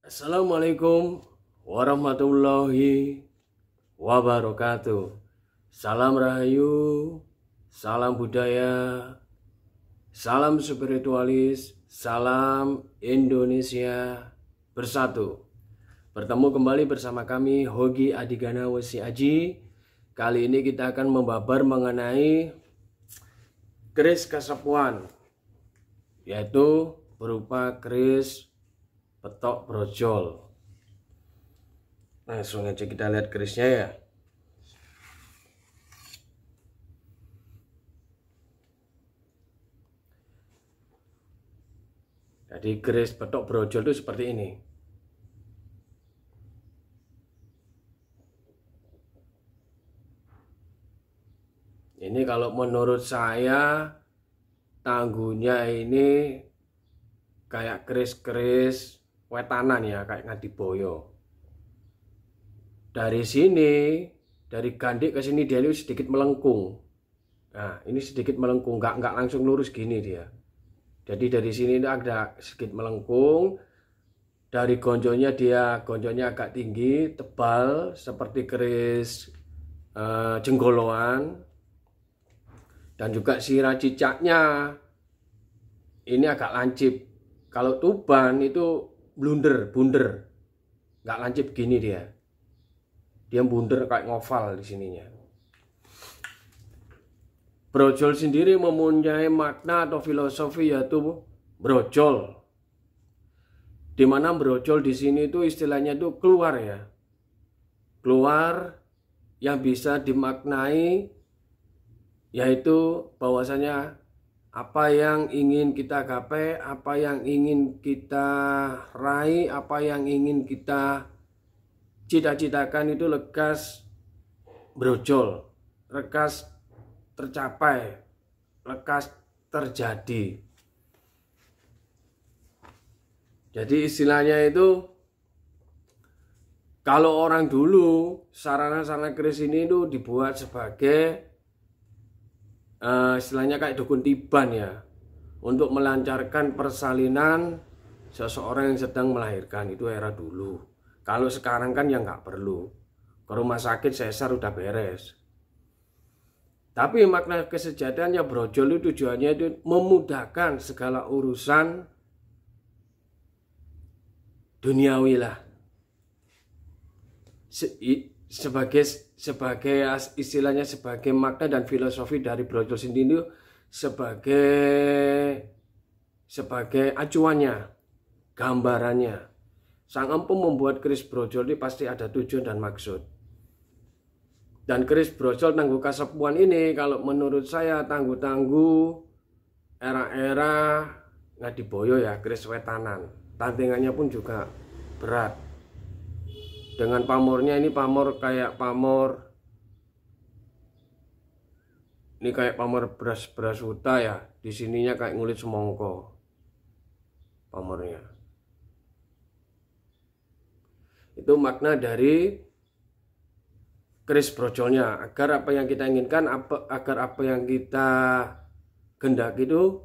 Assalamualaikum warahmatullahi wabarakatuh. Salam Rahayu, salam budaya, salam spiritualis, salam Indonesia bersatu. Bertemu kembali bersama kami Hogi Adigana Wesi Aji. Kali ini kita akan membabar mengenai keris kasepuan, yaitu berupa keris petok brojol. Langsung aja kita lihat kerisnya ya. Jadi keris petok brojol itu seperti ini. Ini kalau menurut saya tangguhnya ini kayak keris-keris wetanan ya, kayak Ngadiboyo. Dari sini, dari gandik ke sini dia sedikit melengkung. Nah, ini sedikit melengkung, nggak langsung lurus gini dia. Jadi dari sini ada sedikit melengkung. Dari gonjonya agak tinggi, tebal seperti keris jenggoloan. Dan juga sirah cicaknya ini agak lancip. Kalau Tuban itu bunder, nggak lancip gini dia. Dia bunder kayak ngoval di sininya. Brojol sendiri mempunyai makna atau filosofi yaitu brojol. Dimana brojol di sini itu istilahnya itu keluar ya. Keluar yang bisa dimaknai yaitu bahwasanya apa yang ingin kita gapai, apa yang ingin kita raih, apa yang ingin kita cita-citakan itu lekas brojol, lekas tercapai, lekas terjadi. Jadi istilahnya itu kalau orang dulu sarana-sarana keris ini itu dibuat sebagai istilahnya kayak dukun tiban ya, untuk melancarkan persalinan seseorang yang sedang melahirkan. Itu era dulu. Kalau sekarang kan ya nggak perlu, ke rumah sakit sesar udah beres. Tapi makna kesejahteranya brojol itu tujuannya itu memudahkan segala urusan duniawi lah. Sebagai istilahnya sebagai makna dan filosofi dari brojol sendiri sebagai acuannya, gambarannya. Sang empu membuat keris brojol ini pasti ada tujuan dan maksud. Dan keris brojol tangguh kasepuan ini kalau menurut saya tangguh era-era Ngadiboyo ya, keris wetanan. Tantingannya pun juga berat. Dengan pamornya ini pamor kayak pamor, ini kayak pamor beras huta ya. Di sininya kayak ngulit semongko pamornya. Itu makna dari keris brojolnya, agar apa yang kita inginkan, agar apa yang kita kehendaki itu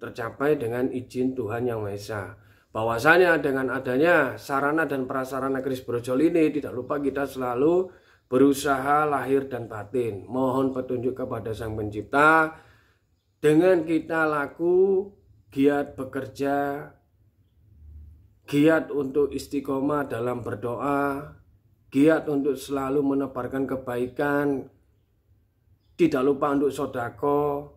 tercapai dengan izin Tuhan Yang Maha Esa. Bahwasanya dengan adanya sarana dan prasarana keris brojol ini, tidak lupa kita selalu berusaha lahir dan batin, mohon petunjuk kepada Sang Pencipta. Dengan kita laku, giat bekerja, giat untuk istiqomah dalam berdoa, giat untuk selalu menebarkan kebaikan, tidak lupa untuk sodako.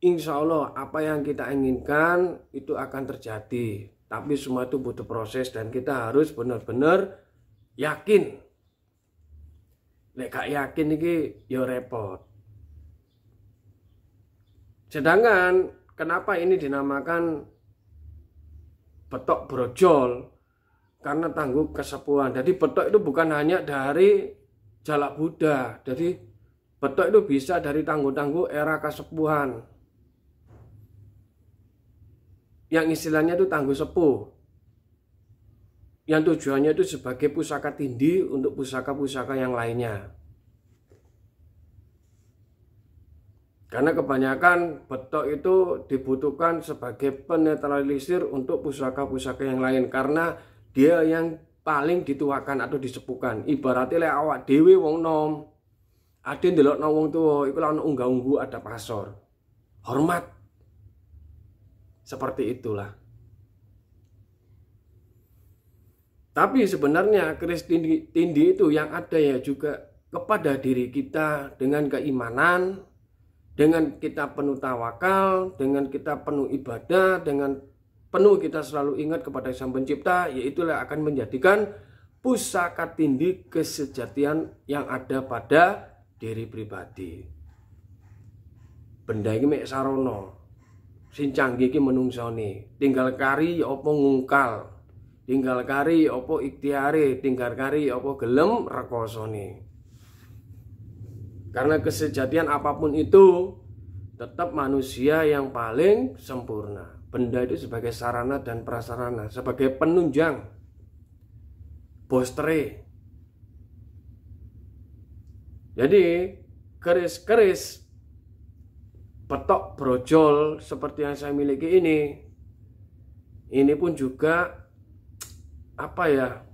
Insya Allah apa yang kita inginkan itu akan terjadi. Tapi semua itu butuh proses dan kita harus benar-benar yakin. Nek gak yakin iki ya repot. Sedangkan kenapa ini dinamakan petok brojol? Karena tangguh kasepuan. Jadi petok itu bukan hanya dari jalak Buddha. Jadi petok itu bisa dari tangguh-tangguh era kasepuan, yang istilahnya itu tangguh sepuh, yang tujuannya itu sebagai pusaka tindi untuk pusaka-pusaka yang lainnya. Karena kebanyakan betok itu dibutuhkan sebagai penetralisir untuk pusaka-pusaka yang lain. Karena dia yang paling dituakan atau disepuhkan. Ibaratnya lek awak dhewe wong nom, ade ndelokno wong tuwa iku lek ono unggah-ungguh ada pasor. Hormat. Seperti itulah. Tapi sebenarnya keris tindi itu yang ada ya juga kepada diri kita dengan keimanan, dengan kita penuh tawakal, dengan kita penuh ibadah, dengan penuh kita selalu ingat kepada Sang Pencipta, yaitulah akan menjadikan pusaka tindi kesejatian yang ada pada diri pribadi. Benda iki mek sarana, sing canggih iki menungsone, tinggal kari ya apa ngungkal, tinggal kari ya apa ikhtiare, tinggal kari ya apa gelem rekosone. Karena kesejatian apapun itu tetap manusia yang paling sempurna. Benda itu sebagai sarana dan prasarana, sebagai penunjang, bostre. Jadi keris-keris petok brojol seperti yang saya miliki ini pun juga apa ya,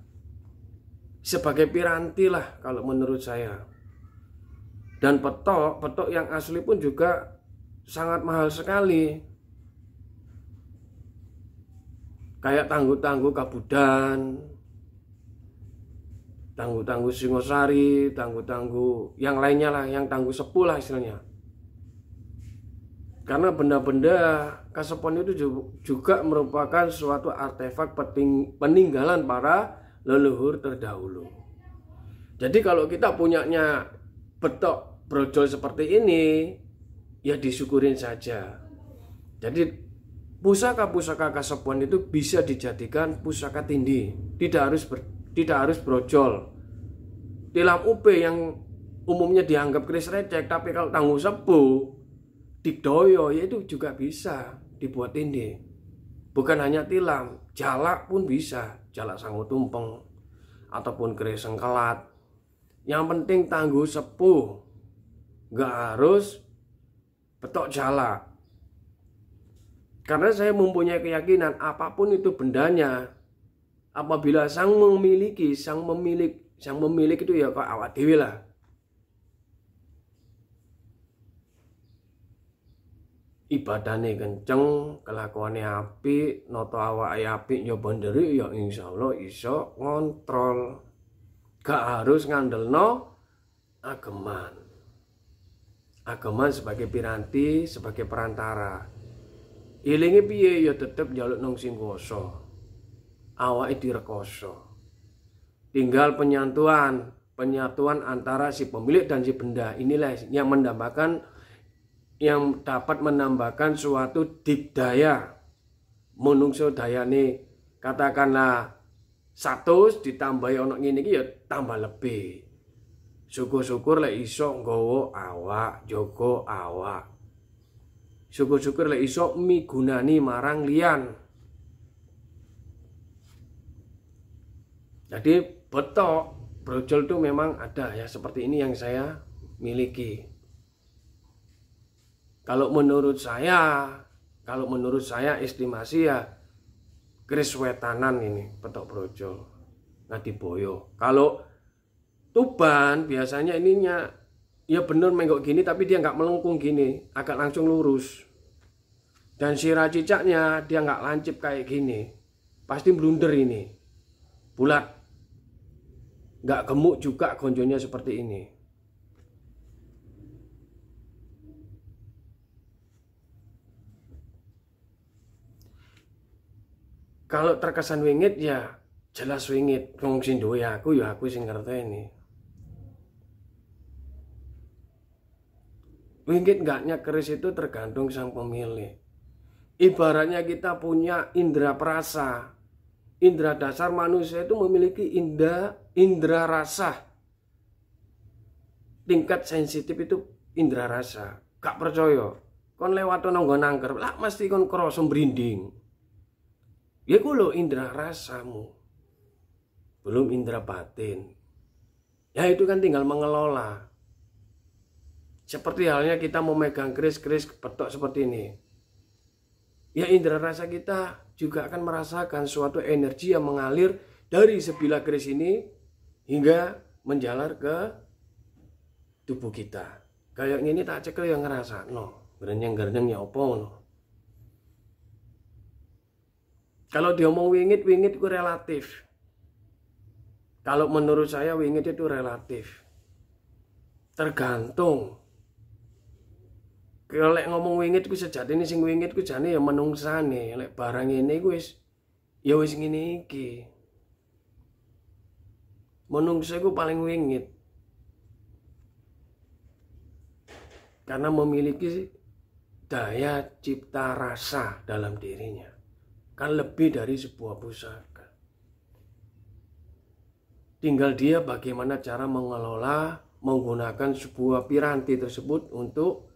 sebagai piranti lah kalau menurut saya. Dan petok yang asli pun juga sangat mahal sekali. Kayak tangguh-tangguh Kabudan, tangguh-tangguh Singosari, tangguh-tangguh yang lainnya lah, yang tangguh sepuh lah istilahnya. Karena benda-benda Kasepon itu juga merupakan suatu artefak peninggalan para leluhur terdahulu. Jadi kalau kita punyanya petok brojol seperti ini, ya disyukurin saja. Jadi pusaka-pusaka Kasepon itu bisa dijadikan pusaka tindi, tidak harus brojol. Tilam UP yang umumnya dianggap keris recek, tapi kalau tangguh sepuh didoyo, ya itu juga bisa dibuat tindi. Bukan hanya tilam, jalak pun bisa, jalak sangu tumpeng ataupun keris sengkelat. Yang penting tangguh sepuh, nggak harus petok jalak. Karena saya mempunyai keyakinan apapun itu bendanya, apabila sang pemilik itu ya kok awak dhewe lah. Ibadahnya kenceng, kelakuannya apik, noto awake apik, ya bener ya insyaallah iso ngontrol. Gak harus ngandelno ageman. Ageman sebagai piranti, sebagai perantara. Ilinge piye ya tetep njaluk nang sing kuwasa. Awake direkasa. Tinggal penyatuan antara si pemilik dan si benda. Inilah yang dapat menambahkan suatu dikdaya. Menungso dayane katakanlah 100 ditambahi ono ngene iki ya tambah lebih. Syukur-syukur lek iso nggawa awak, jaga awak. Syukur-syukur lek iso migunani marang liyan. Jadi petok brojol itu memang ada ya, seperti ini yang saya miliki. Kalau menurut saya estimasi ya keris wetanan ini petok brojol Ngadiboyo. Kalau Tuban biasanya ininya ya bener menggok gini, tapi dia nggak melengkung gini, agak langsung lurus. Dan sirah cicaknya dia nggak lancip kayak gini, pasti blunder ini, bulat, nggak gemuk juga gonjonya seperti ini. Kalau terkesan wingit ya jelas wingit, wong sing duwe aku ya aku sing ngerteni. Wingit enggaknya keris itu tergantung sang pemilik. Ibaratnya kita punya indera perasa. Indera dasar manusia itu memiliki indera rasa. Tingkat sensitif itu indera rasa. Gak percaya, kon lewat nanggo nangker, lah mesti kon krasa merinding. Ya ku lho indera rasamu. Belum indera batin. Ya itu kan tinggal mengelola. Seperti halnya kita memegang keris-keris petok seperti ini. ya indera rasa kita juga akan merasakan suatu energi yang mengalir dari sebilah keris ini hingga menjalar ke tubuh kita. Kayak gini tak cekel yang ngerasa no, gerenyeng-gerenyeng ya opo no. Kalau diomong wingit itu relatif. Kalau menurut saya wingit itu relatif. Tergantung. Kalau ngomong wingit ku sejatine sing wingit ku jane ya menungsane, lek barang ini ku wis ya wis ngene iki. Menungsa ku paling wingit. Karena memiliki daya cipta rasa dalam dirinya. Kan lebih dari sebuah pusaka. Tinggal dia bagaimana cara mengelola, menggunakan sebuah piranti tersebut untuk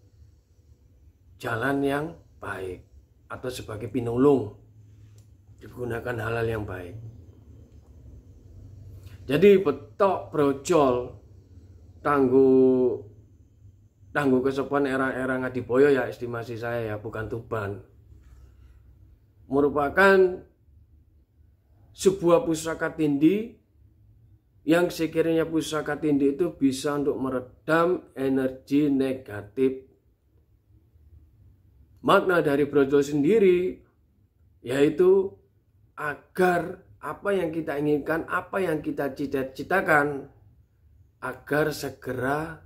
jalan yang baik atau sebagai pinulung, digunakan hal-hal yang baik. Jadi petok brojol tangguh kesopan era Ngadiboyo ya, estimasi saya ya, bukan Tuban, merupakan sebuah pusaka tindi yang sekiranya pusaka tindi itu bisa untuk meredam energi negatif. Makna dari brojol sendiri yaitu agar apa yang kita inginkan, apa yang kita cita-citakan agar segera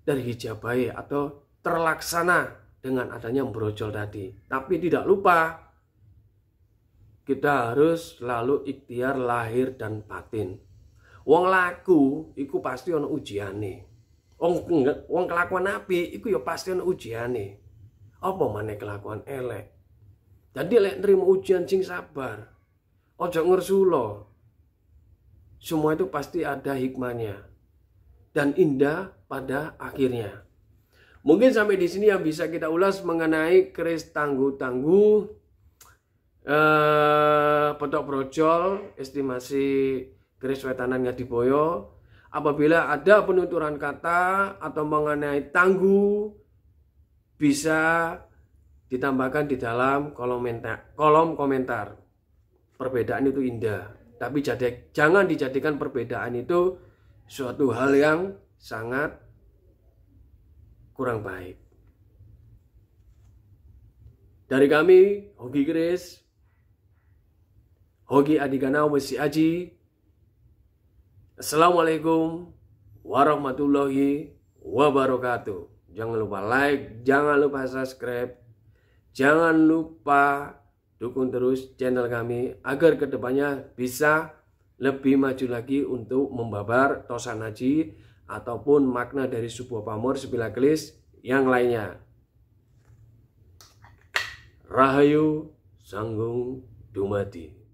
terhijabai atau terlaksana dengan adanya brojol tadi. Tapi tidak lupa kita harus selalu ikhtiar lahir dan batin. Wong laku iku pasti ono ujiane. Wong kelakuan apik iku ya pasti ono ujiane. Apa maneh kelakuan elek. Jadi lek nrimo ujian sing sabar. Ojo ngersulo. Semua itu pasti ada hikmahnya dan indah pada akhirnya. Mungkin sampai di sini yang bisa kita ulas mengenai keris tangguh-tangguh, petok brojol, estimasi keris wetanan Ngadiboyo. Apabila ada penuturan kata atau mengenai tangguh, bisa ditambahkan di dalam kolom komentar. Perbedaan itu indah, tapi jangan dijadikan perbedaan itu suatu hal yang sangat kurang baik. Dari kami, Hogi Keris, Hogi Adigana Wesi Aji. Assalamualaikum warahmatullahi wabarakatuh. Jangan lupa like, jangan lupa subscribe, jangan lupa dukung terus channel kami agar kedepannya bisa lebih maju lagi untuk membabar tosan haji ataupun makna dari sebuah pamor sebilah keris yang lainnya. Rahayu Sanggung Dumadi.